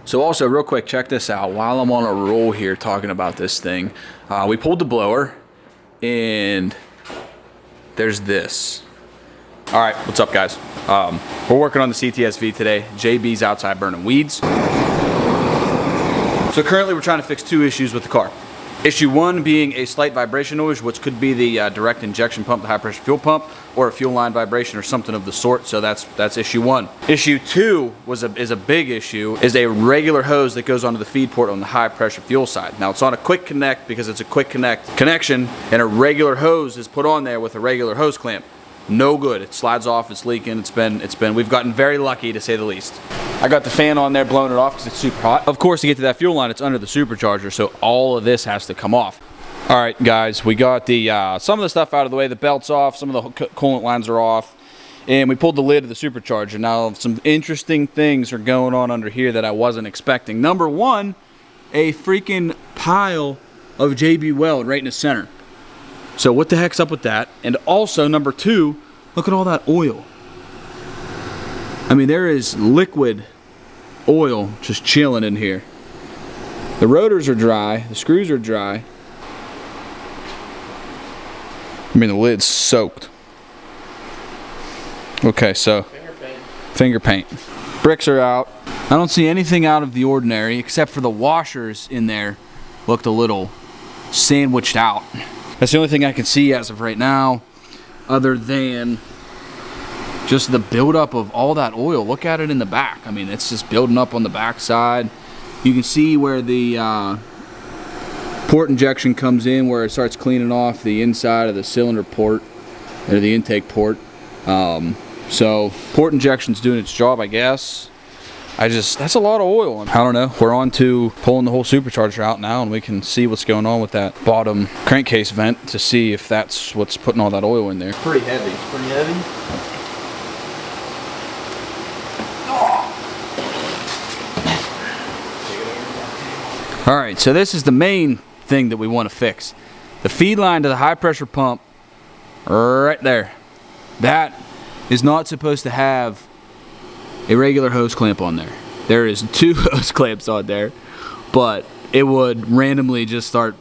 So also, real quick, check this out. While I'm on a roll here talking about this thing, we pulled the blower, and there's this. All right, what's up, guys? We're working on the CTSV today. JB's outside burning weeds. So currently, we're trying to fix two issues with the car. Issue one being a slight vibration noise, which could be the direct injection pump, the high pressure fuel pump, or a fuel line vibration or something of the sort. So that's issue one. Issue two is a big issue, is a regular hose that goes onto the feed port on the high pressure fuel side. Now it's on a quick connect because it's a quick connect connection, and a regular hose is put on there with a regular hose clamp. No good. It slides off. It's leaking. We've gotten very lucky, to say the least. I got the fan on there blowing it off because it's super hot. Of course, to get to that fuel line, it's under the supercharger, so all of this has to come off. All right, guys, we got the some of the stuff out of the way. The belt's off. Some of the coolant lines are off, and we pulled the lid of the supercharger. Now, some interesting things are going on under here that I wasn't expecting. Number one, a freaking pile of JB Weld right in the center. So what the heck's up with that? And also, number two, look at all that oil. I mean, there is liquid oil just chilling in here. The rotors are dry, the screws are dry. I mean, the lid's soaked. Okay, so finger paint. Bricks are out. I don't see anything out of the ordinary except for the washers in there looked a little sandwiched out. That's the only thing I can see as of right now, other than just the buildup of all that oil. Look at it in the back. I mean, it's just building up on the back side. You can see where the port injection comes in, where it starts cleaning off the inside of the cylinder port, or the intake port. So port injection's doing its job, I guess. That's a lot of oil. I don't know. We're on to pulling the whole supercharger out now, and we can see what's going on with that bottom crankcase vent to see if that's what's putting all that oil in there. It's pretty heavy. It's pretty heavy. All right, so this is the main thing that we want to fix. The feed line to the high pressure pump, right there. That is not supposed to have a regular hose clamp on there. There is two hose clamps on there, but it would randomly just start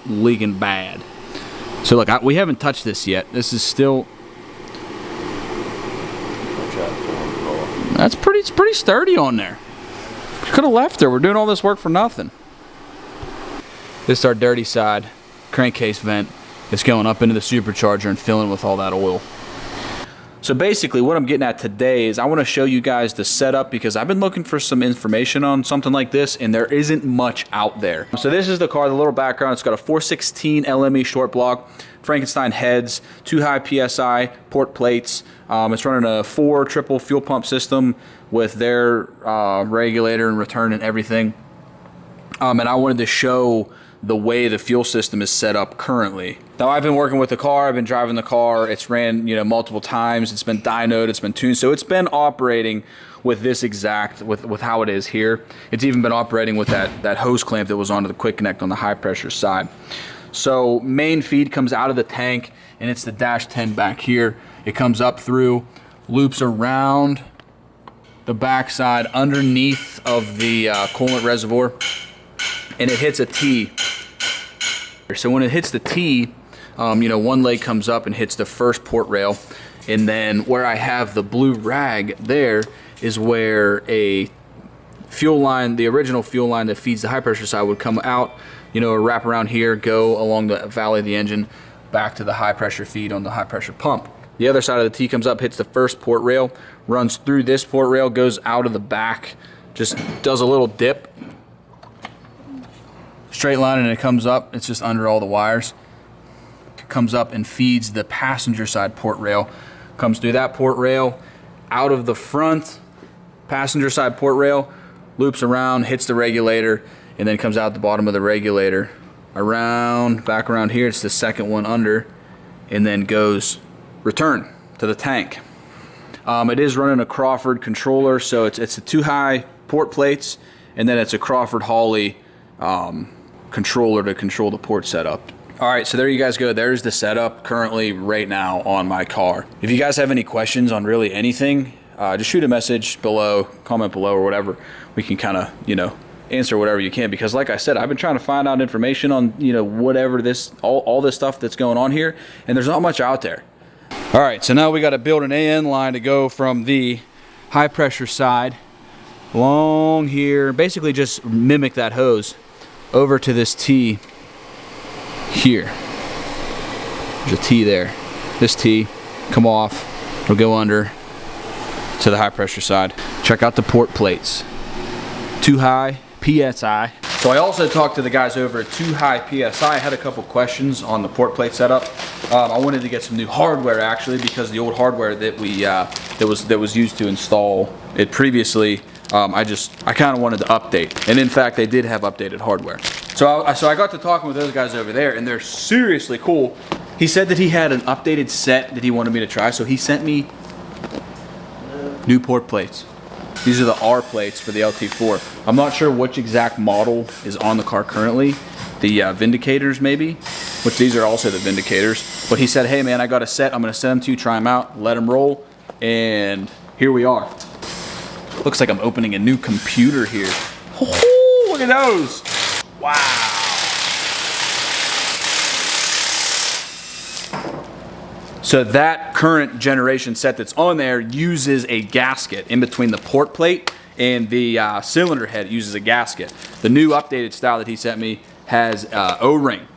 leaking bad. So look, we haven't touched this yet. This is still... It's pretty sturdy on there. Could have left her. We're doing all this work for nothing. This is our dirty side crankcase vent. It's going up into the supercharger and filling with all that oil. So basically what I'm getting at today is I want to show you guys the setup, because I've been looking for some information on something like this and there isn't much out there. So this is the car, the little background. It's got a 416 LME short block, Frankenstein heads, 2 high PSI, port plates. It's running a 4 triple fuel pump system with their regulator and return and everything. And I wanted to show the way the fuel system is set up currently. Now, I've been working with the car, I've been driving the car, it's ran, multiple times, it's been dynoed, it's been tuned, so it's been operating with this exact, with how it is here. It's even been operating with that hose clamp that was onto the quick connect on the high pressure side. So main feed comes out of the tank, and it's the dash 10 back here. It comes up through, loops around the backside underneath of the coolant reservoir, and it hits a T. So when it hits the T, one leg comes up and hits the first port rail, and then where I have the blue rag there is where a fuel line, the original fuel line that feeds the high pressure side, would come out, wrap around here, go along the valley of the engine, back to the high pressure feed on the high pressure pump. The other side of the T comes up, hits the first port rail, runs through this port rail, goes out of the back, just does a little dip, straight line, and it comes up. It's just under all the wires. It comes up and feeds the passenger side port rail. Comes through that port rail, out of the front passenger side port rail, loops around, hits the regulator, and then comes out the bottom of the regulator, around, back around here. It's the second one under, and then goes return to the tank. It is running a Crawford controller, so it's a 2 high port plates, and then it's a Crawford Holley controller to control the port setup. All right, so there you guys go. There's the setup currently right now on my car. If you guys have any questions on really anything, just shoot a message below, comment below or whatever. We can kind of, you know, answer whatever you can, because like I said, I've been trying to find out information on, you know, whatever this, all this stuff that's going on here, and there's not much out there. All right, so now we got to build an AN line to go from the high pressure side along here, basically just mimic that hose over to this T here. There's a T there. This T, come off, it'll go under to the high pressure side. Check out the port plates. Too high PSI. So I also talked to the guys over at Too High PSI. I had a couple questions on the port plate setup. I wanted to get some new hardware actually, because the old hardware that we that was used to install it previously, I kind of wanted to update. And in fact, they did have updated hardware. So I got to talking with those guys over there, and they're seriously cool. He said that he had an updated set that he wanted me to try, so he sent me new port plates. These are the R plates for the LT4. I'm not sure which exact model is on the car currently. The Vindicators maybe, which these are also the Vindicators. But he said, hey man, I got a set. I'm gonna send them to you, try them out, let them roll. And here we are. Looks like I'm opening a new computer here. Oh, look at those. Wow. So that current generation set that's on there uses a gasket in between the port plate and the cylinder head. It uses a gasket. The new updated style that he sent me has O-ring.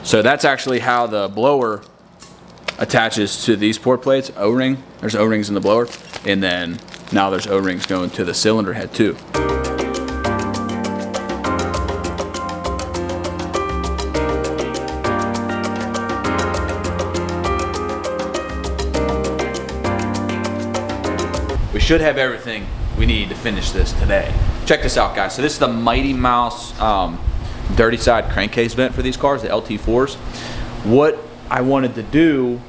So that's actually how the blower attaches to these port plates. O-ring. There's O-rings in the blower, and then now there's O-rings going to the cylinder head too. We should have everything we need to finish this today. Check this out, guys. So this is the Mighty Mouse dirty side crankcase vent for these cars, the LT4s. What I wanted to do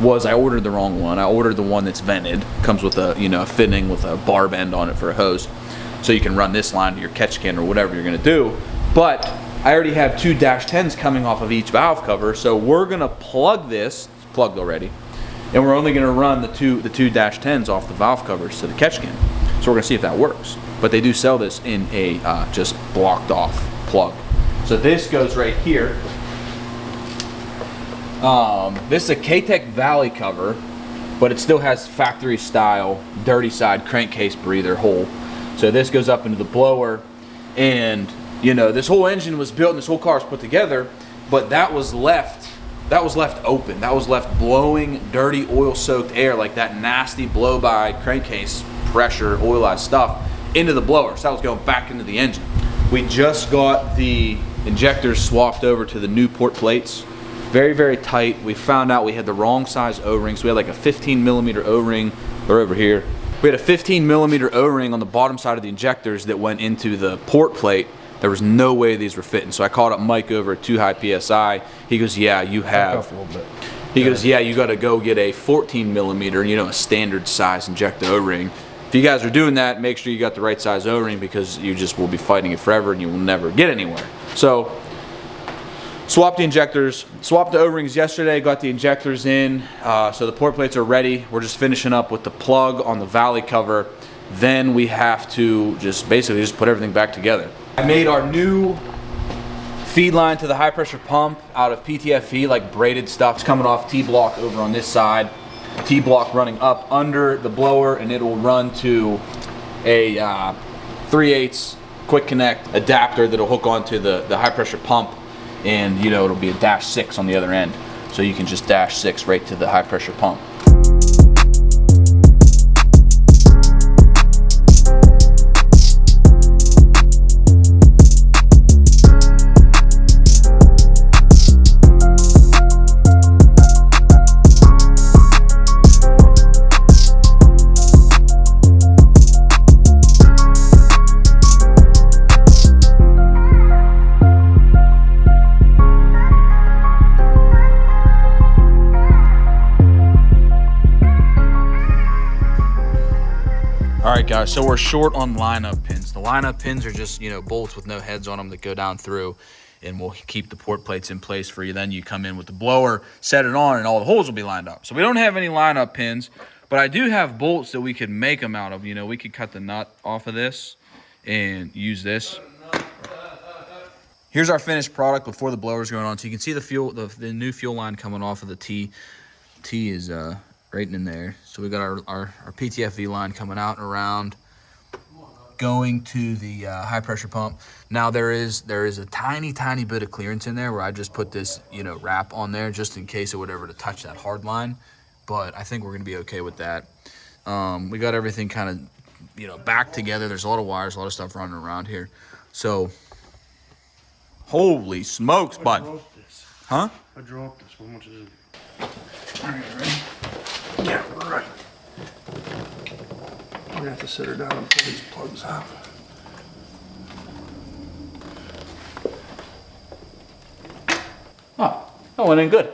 was I ordered the wrong one. I ordered the one that's vented. Comes with a, you know, a fitting with a barb end on it for a hose. So you can run this line to your catch can or whatever you're gonna do. But I already have two -10s coming off of each valve cover. So we're gonna plug this, it's plugged already. And we're only gonna run the two -10s off the valve covers to the catch can. So we're gonna see if that works. But they do sell this in a just blocked off plug. So this goes right here. This is a K-Tech Valley cover, but it still has factory style dirty side crankcase breather hole. So this goes up into the blower, and you know, this whole engine was built and this whole car was put together, but that was left open. That was left blowing dirty oil-soaked air, like that nasty blow-by crankcase pressure oilized stuff, into the blower. So that was going back into the engine. We just got the injectors swapped over to the new port plates. Very, very tight. We found out we had the wrong size O-rings. We had like a 15mm O-ring. They're over here. We had a 15mm O-ring on the bottom side of the injectors that went into the port plate. There was no way these were fitting. So I called up Mike over at Too High PSI. He goes, yeah, you have. He goes, yeah, you got to go get a 14mm, you know, a standard size injector O-ring. If you guys are doing that, make sure you got the right size O-ring, because you just will be fighting it forever and you will never get anywhere. So swapped the injectors, swapped the O-rings yesterday, got the injectors in, so the port plates are ready. We're just finishing up with the plug on the Valley cover. Then we have to just basically just put everything back together. I made our new feed line to the high pressure pump out of PTFE, like braided stuff. It's coming off T-block over on this side. T-block running up under the blower, and it will run to a 3/8 quick connect adapter that'll hook onto the high pressure pump, and you know, it'll be a -6 on the other end, so you can just -6 right to the high pressure pump. Alright guys, so we're short on lineup pins. The lineup pins are just, you know, bolts with no heads on them that go down through, and will keep the port plates in place for you. Then you come in with the blower, set it on, and all the holes will be lined up. So we don't have any lineup pins, but But I do have bolts that we could make them out of. You know, we could cut the nut off of this and use this. Here's our finished product before the blower's going on. So you can see the fuel, the new fuel line coming off of the T. T is right in there. So we got our PTFV line coming out and around, going to the high pressure pump. Now there is a tiny bit of clearance in there where I just put this, you know, wrap on there just in case it would ever to touch that hard line. But I think we're gonna be okay with that. We got everything kind of, you know, back together. There's a lot of wires, a lot of stuff running around here. So, holy smokes, bud. Huh? I dropped this. How much is it? All right, ready? Yeah, right. I'm gonna have to sit her down and pull these plugs out. Oh, that went in good.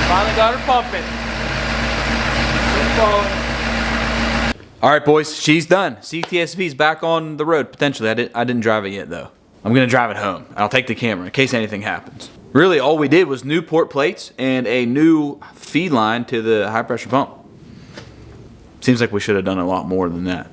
Finally got her pumping. All right, boys, she's done. CTSV's back on the road, potentially. I didn't drive it yet, though. I'm gonna drive it home. I'll take the camera in case anything happens. Really, all we did was new port plates and a new feed line to the high pressure pump. Seems like we should have done a lot more than that.